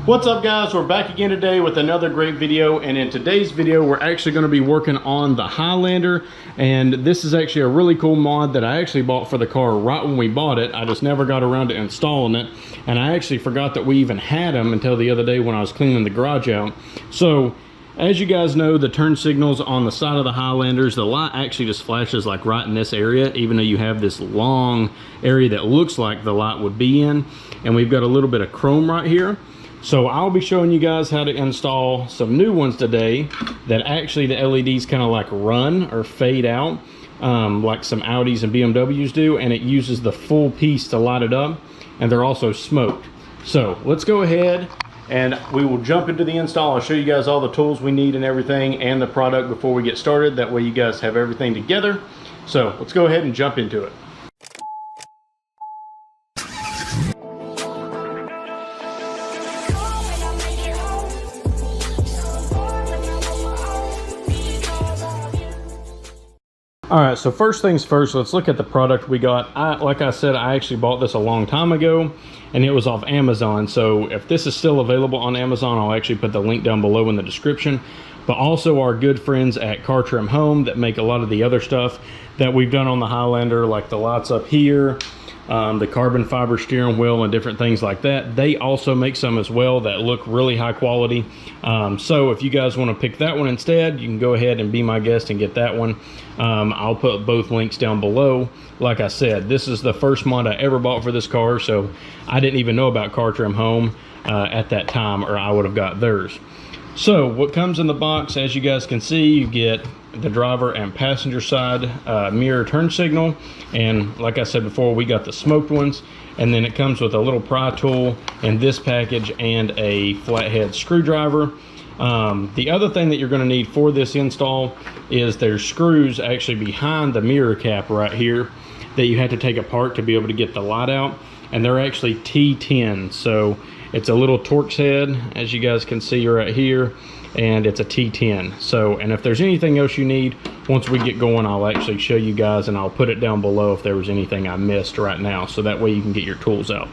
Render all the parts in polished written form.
What's up, guys? We're back again today with another great video, and in today's video we're actually going to be working on the Highlander. And this is actually a really cool mod that I actually bought for the car right when we bought it. I just never got around to installing it, and I actually forgot that we even had them until the other day when I was cleaning the garage out. So as you guys know, the turn signals on the side of the Highlanders, the light actually just flashes like right in this area, even though you have this long area that looks like the light would be in. And we've got a little bit of chrome right here. So I'll be showing you guys how to install some new ones today that actually the LEDs kind of like run or fade out, like some Audis and BMWs do, and it uses the full piece to light it up, and they're also smoked. So let's go ahead and we will jump into the install. I'll show you guys all the tools we need and everything and the product before we get started. That way you guys have everything together. So let's go ahead and jump into it. All right, so first things first, let's look at the product we got. Like I said, I actually bought this a long time ago, and it was off Amazon. So if this is still available on Amazon, I'll actually put the link down below in the description. But also our good friends at Cartrimhome that make a lot of the other stuff that we've done on the Highlander, like the lights up here, the carbon fiber steering wheel and different things like that. They also make some as well that look really high quality. So if you guys want to pick that one instead, you can go ahead and be my guest and get that one. I'll put both links down below. Like I said, this is the first mod I ever bought for this car, so I didn't even know about Cartrimhome at that time, or I would have got theirs. So what comes in the box, as you guys can see, you get the driver and passenger side mirror turn signal, and like I said before, we got the smoked ones. And then it comes with a little pry tool in this package and a flathead screwdriver. The other thing that you're going to need for this install is there's screws actually behind the mirror cap right here that you have to take apart to be able to get the light out, and they're actually T10. So it's a little Torx head, as you guys can see right here, and it's a T10. So, and if there's anything else you need, once we get going, I'll actually show you guys, and I'll put it down below if there was anything I missed right now, so that way you can get your tools out.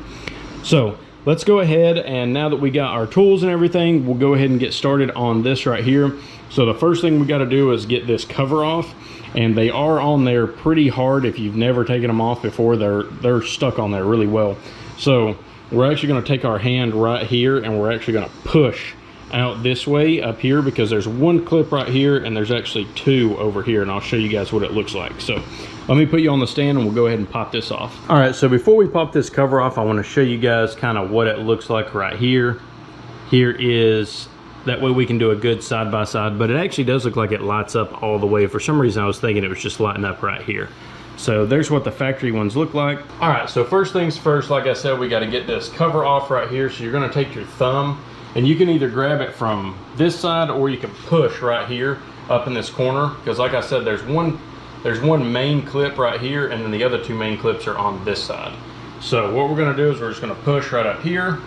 So let's go ahead, and now that we got our tools and everything, we'll go ahead and get started on this right here. So the first thing we got to do is get this cover off, and they are on there pretty hard. If you've never taken them off before, they're stuck on there really well. So we're actually going to take our hand right here, and we're actually going to push out this way up here, because there's one clip right here and there's actually two over here, and I'll show you guys what it looks like. So let me put you on the stand and we'll go ahead and pop this off. All right, so before we pop this cover off, I want to show you guys kind of what it looks like right here. Here is, that way we can do a good side by side, but it actually does look like it lights up all the way. For some reason I was thinking it was just lighting up right here. So there's what the factory ones look like. All right, so first things first, like I said, we got to get this cover off right here. So you're going to take your thumb, and you can either grab it from this side or you can push right here up in this corner, because like I said, there's one main clip right here, and then the other two main clips are on this side. So what we're going to do is we're just going to push right up here,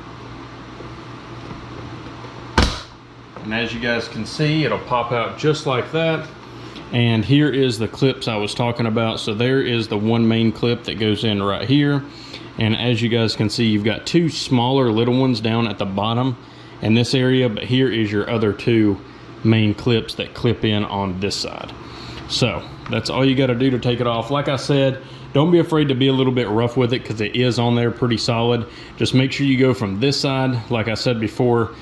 and as you guys can see, it'll pop out just like that. And here is the clips I was talking about. So there is the one main clip that goes in right here, and as you guys can see, you've got two smaller little ones down at the bottom in this area, but here is your other two main clips that clip in on this side. So that's all you got to do to take it off. Like I said, don't be afraid to be a little bit rough with it, because it is on there pretty solid. Just make sure you go from this side, like I said before,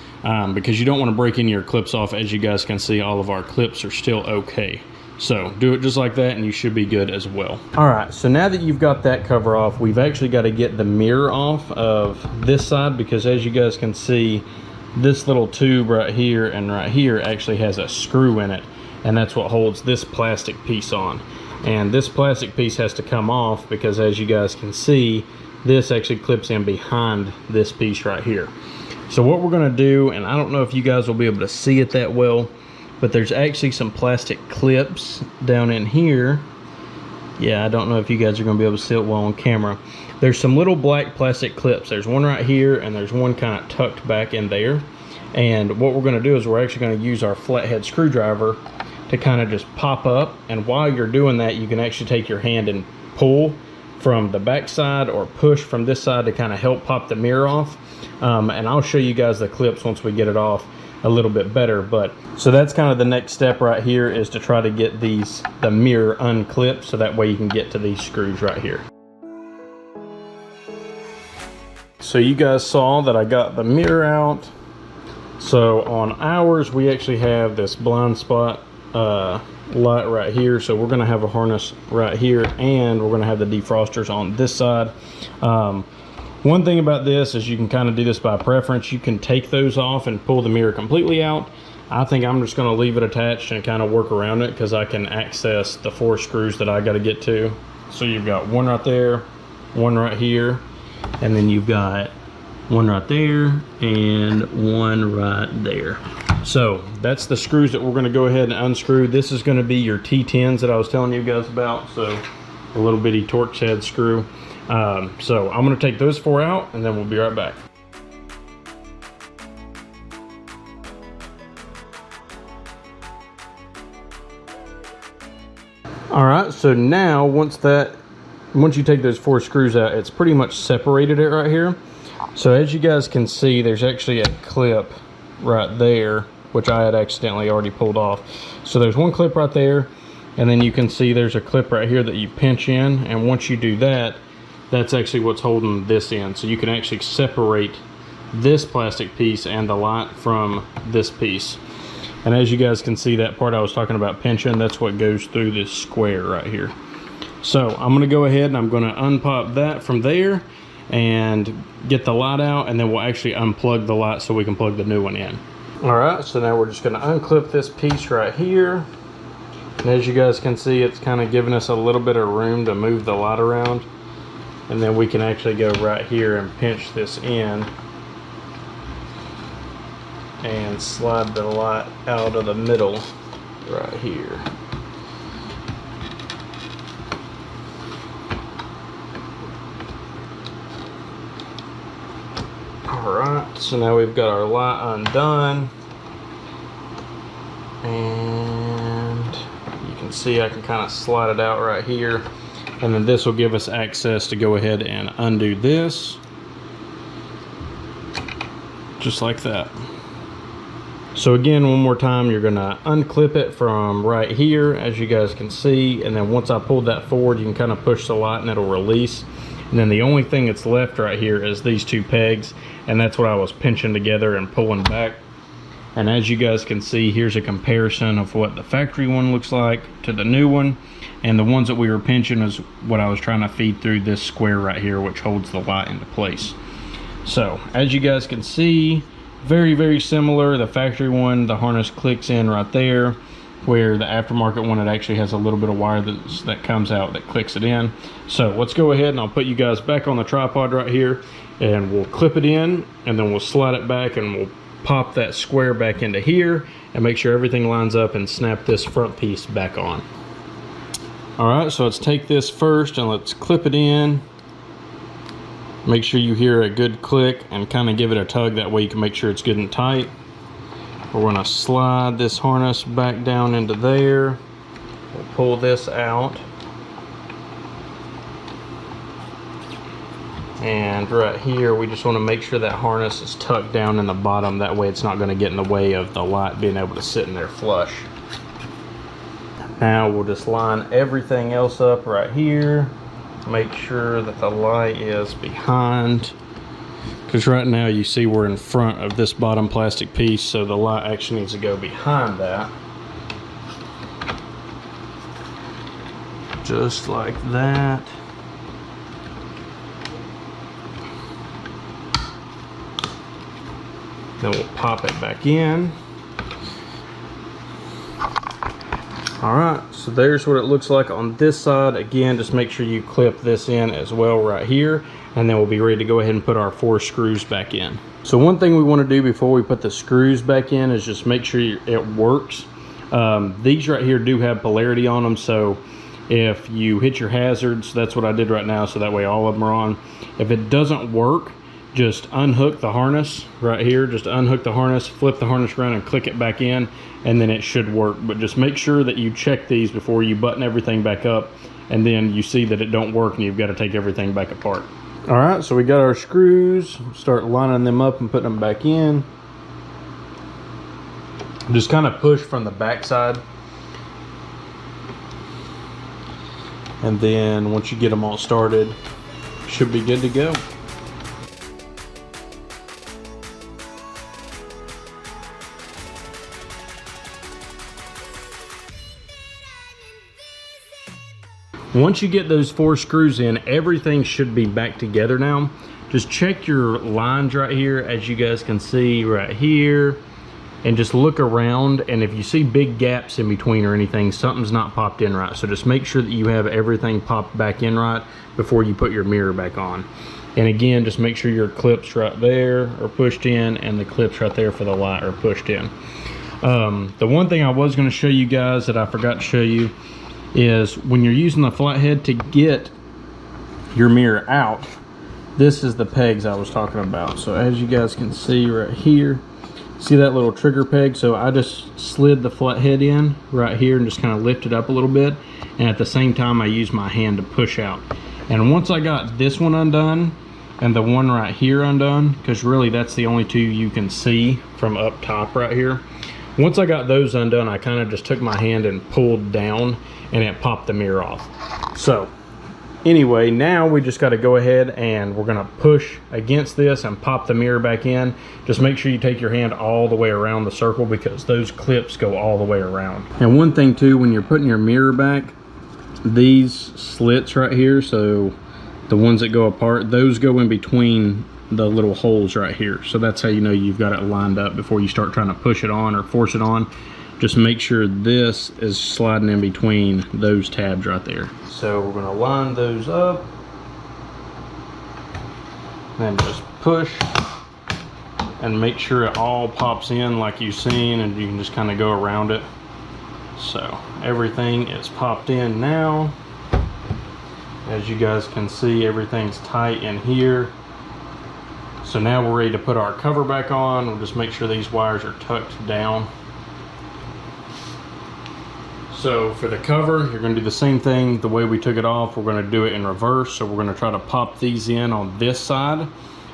because you don't want to break any of your clips off. As you guys can see, all of our clips are still okay. So do it just like that and you should be good as well. All right, so now that you've got that cover off, we've actually got to get the mirror off of this side, because as you guys can see, this little tube right here and right here actually has a screw in it, and that's what holds this plastic piece on. And this plastic piece has to come off, because as you guys can see, this actually clips in behind this piece right here. So what we're going to do, and I don't know if you guys will be able to see it that well, but there's actually some plastic clips down in here. Yeah, I don't know if you guys are going to be able to see it well on camera. There's some little black plastic clips. There's one right here, and there's one kind of tucked back in there. And what we're going to do is we're actually going to use our flathead screwdriver to kind of just pop up. And while you're doing that, you can actually take your hand and pull from the back side or push from this side to kind of help pop the mirror off. And I'll show you guys the clips once we get it off a little bit better. But so that's kind of the next step right here, is to try to get the mirror unclipped, so that way you can get to these screws right here. So you guys saw that I got the mirror out. So on ours, we actually have this blind spot light right here. So we're going to have a harness right here, and we're going to have the defrosters on this side. One thing about this is you can kind of do this by preference. You can take those off and pull the mirror completely out. I think I'm just going to leave it attached and kind of work around it, because I can access the 4 screws that I got to get to. So you've got one right there, one right here, and then you've got one right there and one right there. So that's the screws that we're going to go ahead and unscrew. This is going to be your T10s that I was telling you guys about. So a little bitty Torx head screw. So I'm going to take those 4 out, and then we'll be right back. All right, so now once you take those 4 screws out, it's pretty much separated it right here. So as you guys can see, there's actually a clip right there, which I had accidentally already pulled off. So there's one clip right there, and then you can see there's a clip right here that you pinch in, and once you do that, that's actually what's holding this in. So you can actually separate this plastic piece and the light from this piece. And as you guys can see, that part I was talking about pinching, that's what goes through this square right here. So I'm going to go ahead and I'm going to unpop that from there and get the light out, and then we'll actually unplug the light so we can plug the new one in. Alright, so now we're just going to unclip this piece right here. And as you guys can see, it's kind of giving us a little bit of room to move the light around. And then we can actually go right here and pinch this in and slide the light out of the middle right here. Alright, so now we've got our light undone, and you can see I can kind of slide it out right here, and then this will give us access to go ahead and undo this just like that. So again, one more time, you're gonna unclip it from right here, as you guys can see, and then once I pulled that forward, you can kind of push the light and it'll release. And then the only thing that's left right here is these 2 pegs, and that's what I was pinching together and pulling back. And as you guys can see, here's a comparison of what the factory one looks like to the new one. And the ones that we were pinching is what I was trying to feed through this square right here, which holds the light into place. So as you guys can see, very, very similar. The factory one, the harness clicks in right there, where the aftermarket one, it actually has a little bit of wire that comes out that clicks it in. So let's go ahead and I'll put you guys back on the tripod right here, and we'll clip it in, and then we'll slide it back, and we'll pop that square back into here and make sure everything lines up and snap this front piece back on. Alright, so let's take this first and let's clip it in. Make sure you hear a good click and kind of give it a tug, that way you can make sure it's good and tight. We're going to slide this harness back down into there. We'll pull this out. And right here, we just want to make sure that harness is tucked down in the bottom. That way it's not going to get in the way of the light being able to sit in there flush. Now we'll just line everything else up right here. Make sure that the light is behind, because right now you see we're in front of this bottom plastic piece, so the light actually needs to go behind that. Just like that. Then we'll pop it back in. Alright, so there's what it looks like on this side. Again, just make sure you clip this in as well right here, and then we'll be ready to go ahead and put our 4 screws back in. So one thing we want to do before we put the screws back in is just make sure it works. These right here do have polarity on them, so if you hit your hazards, that's what I did right now, so that way all of them are on. If it doesn't work, just unhook the harness right here. Just unhook the harness, flip the harness around and click it back in, and then it should work. But just make sure that you check these before you button everything back up and then you see that it don't work and you've got to take everything back apart. All right, so we got our screws. Start lining them up and putting them back in. Just kind of push from the back side. And then once you get them all started, should be good to go. Once you get those 4 screws in, everything should be back together now. Just check your lines right here, as you guys can see right here, and just look around, and if you see big gaps in between or anything, something's not popped in right. So just make sure that you have everything popped back in right before you put your mirror back on. And again, just make sure your clips right there are pushed in and the clips right there for the light are pushed in. The one thing I was going to show you guys that I forgot to show you is when you're using the flathead to get your mirror out, this is the pegs I was talking about. So as you guys can see right here, see that little trigger peg? So I just slid the flathead in right here and just kind of lifted up a little bit, and at the same time I used my hand to push out. And once I got this one undone and the one right here undone, because really that's the only two you can see from up top right here, once I got those undone, I kind of just took my hand and pulled down and it popped the mirror off. So anyway, now we just got to go ahead and we're going to push against this and pop the mirror back in. Just make sure you take your hand all the way around the circle, because those clips go all the way around. And one thing too, when you're putting your mirror back, these slits right here, so the ones that go apart, those go in between the little holes right here. So that's how you know you've got it lined up before you start trying to push it on or force it on. Just make sure this is sliding in between those tabs right there. So we're gonna line those up, then just push and make sure it all pops in like you've seen, and you can just kind of go around it. So everything is popped in now. As you guys can see, everything's tight in here. So now we're ready to put our cover back on. We'll just make sure these wires are tucked down. So for the cover, you're going to do the same thing the way we took it off. We're going to do it in reverse. So we're going to try to pop these in on this side,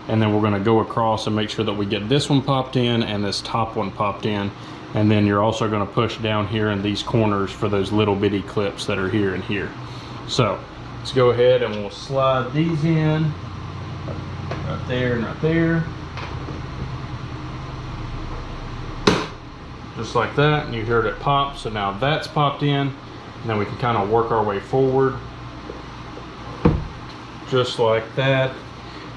and then we're going to go across and make sure that we get this one popped in and this top one popped in. And then you're also going to push down here in these corners for those little bitty clips that are here and here. So let's go ahead and we'll slide these in right there and right there. Just like that, and you heard it pop. So now that's popped in, and then we can kind of work our way forward just like that.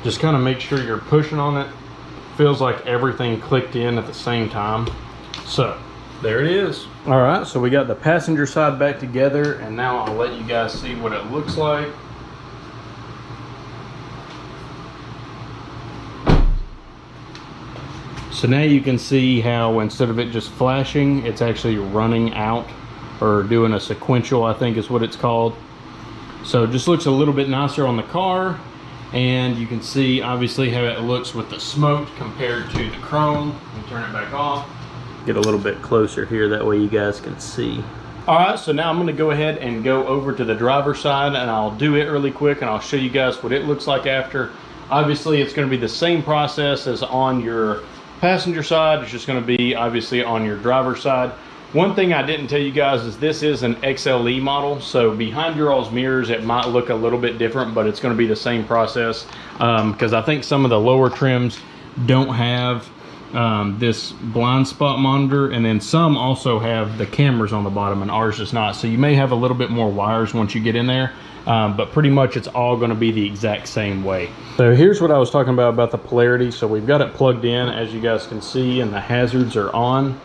Just kind of make sure you're pushing on it. Feels like everything clicked in at the same time. So there it is. All right, so we got the passenger side back together, and now I'll let you guys see what it looks like. So now you can see how instead of it just flashing, it's actually running out, or doing a sequential, I think is what it's called. So it just looks a little bit nicer on the car, and you can see obviously how it looks with the smoke compared to the chrome. Let me turn it back off. Get a little bit closer here, that way you guys can see. All right, so now I'm gonna go ahead and go over to the driver's side, and I'll do it really quick, and I'll show you guys what it looks like after. Obviously, it's gonna be the same process as on your passenger side. It's just going to be obviously on your driver's side. One thing I didn't tell you guys is this is an XLE model, so behind your all's mirrors it might look a little bit different, but it's going to be the same process, because I think some of the lower trims don't have this blind spot monitor, and then some also have the cameras on the bottom, and ours does not. So you may have a little bit more wires once you get in there, but pretty much it's all going to be the exact same way. So here's what I was talking about the polarity. So we've got it plugged in, as you guys can see, and the hazards are on.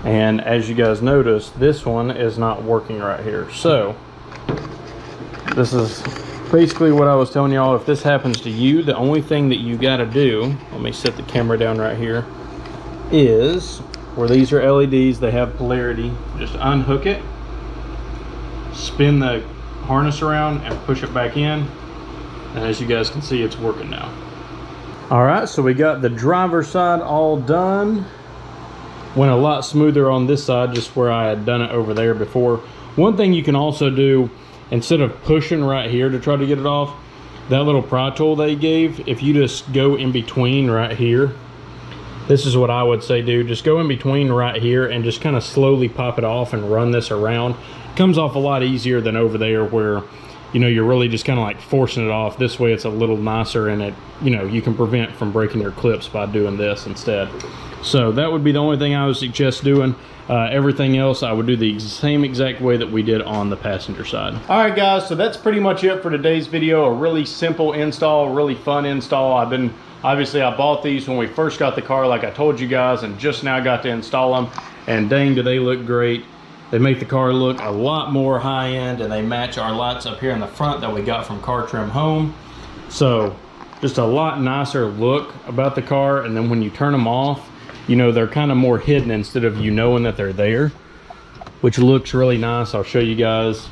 And as you guys notice, this one is not working right here. So this is basically what I was telling y'all. If this happens to you, the only thing that you got to do, let me set the camera down right here, is where these are LEDs, they have polarity. Just unhook it, spin the harness around, and push it back in, and as you guys can see, it's working now. All right, so we got the driver's side all done. Went a lot smoother on this side, just where I had done it over there before. One thing you can also do instead of pushing right here to try to get it off, that little pry tool they gave, if you just go in between right here, this is what I would say do. Just go in between right here and just kind of slowly pop it off and run this around. It comes off a lot easier than over there where, you know, you're really just kind of like forcing it off. This way it's a little nicer, and it, you know, you can prevent from breaking your clips by doing this instead. So that would be the only thing I would suggest doing. Everything else I would do the same exact way that we did on the passenger side. All right guys, so that's pretty much it for today's video. A really simple install, a really fun install. Obviously I bought these when we first got the car, like I told you guys, and just now got to install them, and dang do they look great. They make the car look a lot more high-end, and they match our lights up here in the front that we got from Cartrimhome. So just a lot nicer look about the car, and then when you turn them off, you know, they're kind of more hidden instead of you knowing that they're there, which looks really nice. I'll show you guys.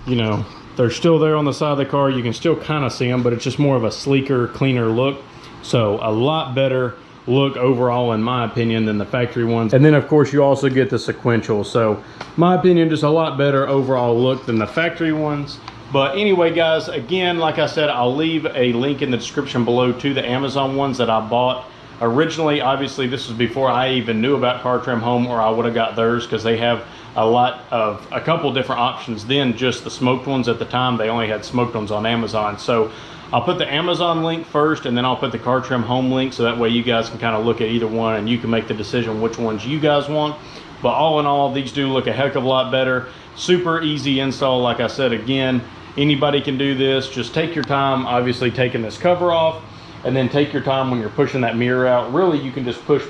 You know, they're still there on the side of the car. You can still kind of see them, but it's just more of a sleeker, cleaner look. So a lot better look overall in my opinion than the factory ones. And then of course you also get the sequential. So my opinion, just a lot better overall look than the factory ones. But anyway guys, again, like I said, I'll leave a link in the description below to the Amazon ones that I bought. Originally, obviously this was before I even knew about Cartrimhome, or I would have got theirs, because they have a couple different options than just the smoked ones. At the time they only had smoked ones on Amazon. So I'll put the Amazon link first, and then I'll put the Cartrimhome link, so that way you guys can kind of look at either one and you can make the decision which ones you guys want. But all in all, these do look a heck of a lot better. Super easy install. Like I said, again, anybody can do this. Just take your time, obviously taking this cover off, and then take your time when you're pushing that mirror out. Really, you can just put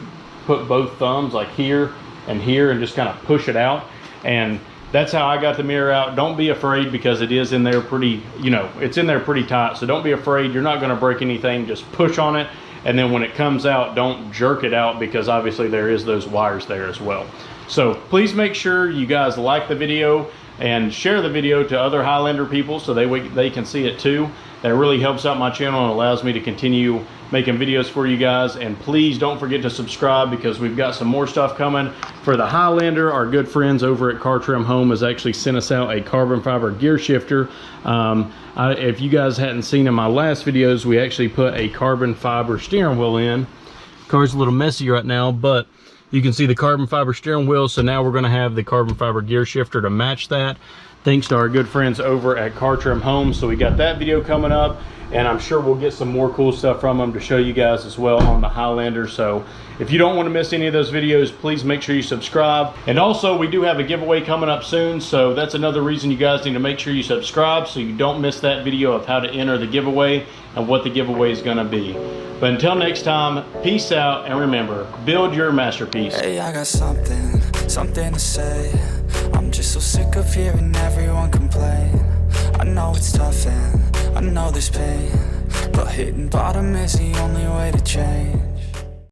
both thumbs like here and here and just kind of push it out. And that's how I got the mirror out. Don't be afraid, because it is in there pretty, you know, it's in there pretty tight. So don't be afraid. You're not going to break anything. Just push on it. And then when it comes out, don't jerk it out, because obviously there is those wires there as well. So please make sure you guys like the video and share the video to other Highlander people so they can see it too. That really helps out my channel and allows me to continue making videos for you guys. And please don't forget to subscribe, because we've got some more stuff coming for the Highlander. Our good friends over at Cartrimhome has actually sent us out a carbon fiber gear shifter. If you guys hadn't seen in my last videos, we actually put a carbon fiber steering wheel in. Car's a little messy right now, but you can see the carbon fiber steering wheel. So now we're going to have the carbon fiber gear shifter to match that, thanks to our good friends over at Cartrimhome. So we got that video coming up, and I'm sure we'll get some more cool stuff from them to show you guys as well on the Highlander. So if you don't want to miss any of those videos, please make sure you subscribe. And also, we do have a giveaway coming up soon, so that's another reason you guys need to make sure you subscribe so you don't miss that video of how to enter the giveaway and what the giveaway is going to be. But until next time, peace out, and remember, build your masterpiece. Hey, I got something to say. I'm just so sick of hearing everyone complain. I know it's tough and I know there's pain, but hitting bottom is the only way to change.